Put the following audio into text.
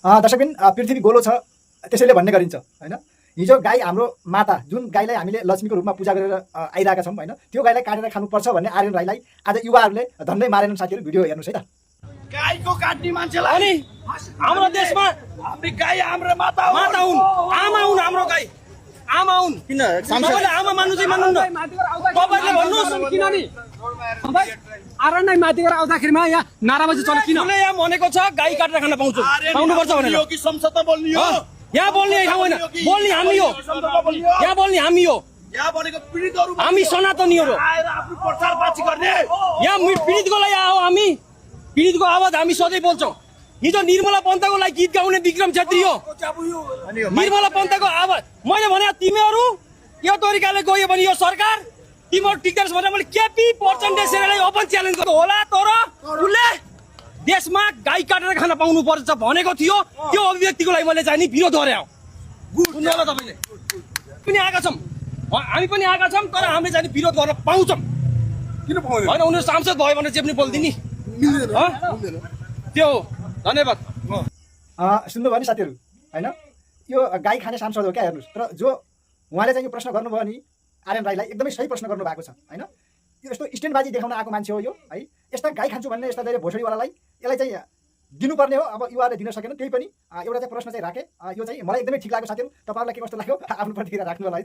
दर्शकबिन पृथ्वी गोलो छ त्यसैले भन्ने गरिन्छ हैन। हिजो गाई हाम्रो माता जुन गाईलाई हामीले लक्ष्मीको रूपमा पूजा गरेर आइरहेका छौँ हैन, त्यो गाईलाई काटेर खानुपर्छ भन्ने आर्यन राईलाई आज युवाहरूले धन्दै मारेनन्। साथीहरू भिडियो हेर्नुहोस् है त। गाईको काट्ने मान्छेलाई अनि हाम्रो देशमा हामी गाई हाम्रो माता हुन्, आमा हुन्, हाम्रो गाई आमा हुन्। किन तपाईले आमा मान्नु चाहिँ मान्नु न, तपाईले भन्नुस् किन नि आरण नै माथि गएर आउँदाखेरिमा यहाँ नाराबाजी चल्यो किन? यहाँ भनेको छ गाई काटेर खान पाउनुपर्छ भनेर। यो कि संसदमा बोल्ने हो, यहाँ बोल्ने ठाउँ होइन, बोल्ने हामी हो, यहाँ बोल्ने हामी हो। यहाँ भनेको पीडितहरु हामी सनातनीहरु आएर आफ्नो प्रचार पाची गर्ने। यहाँ पीडितको लागि आयो, हामी पीडितको आवाज हामी सधैँ बोल्छौँ। हिजो निर्मला पन्तको लागि गीत गाउने विक्रम छेत्री हो। निर्मला पन्तको आवाज मैले भने तिमीहरू यो तरिकाले गयो भने यो सरकार तिमीहरू टिक्दैनस् भनेर मैले केपी पर्सेन्टेज सेनालाई ओपन च्यालेन्ज गर्नु होला। तर उसले देशमा गाई काटेर खान पाउनु पर्छ भनेको थियो। त्यो अभिव्यक्तिको लागि मैले चाहिँ नि विरोध गर्यो। सुन्नु होला तपाईले, पनि आएका छौँ, हामी पनि आएका छौँ, तर हामीले चाहिँ विरोध गर्न पाउँछौँ। किन पाउँदैन? होइन उनीहरू सांसद भयो भने चाहिँ पनि बोल्दिनी त्यो हो। धन्यवाद। सुन्नुभयो नि साथीहरू हैन, यो गाई खाने सांसद हो क्या। हेर्नुहोस्, तर जो उहाँले चाहिँ यो प्रश्न गर्नुभयो नि आर्यन राईलाई, एकदमै सही प्रश्न गर्नु भएको छ हैन। यो यस्तो स्ट्यान्डबाजी देखाउन आएको मान्छे हो यो है। यस्ता गाई खान्छु भन्ने यस्ता धेरै भोसडीवालालाई यसलाई चाहिँ दिनुपर्ने हो। अब युवाले दिन सकेन, त्यही पनि एउटा चाहिँ प्रश्न चाहिँ राखेँ। यो चाहिँ मलाई एकदमै ठिक लाग्यो साथीहरू। तपाईँहरूलाई के कस्तो लाग्यो आफ्नो प्रतिक्रिया राख्नु होला है त।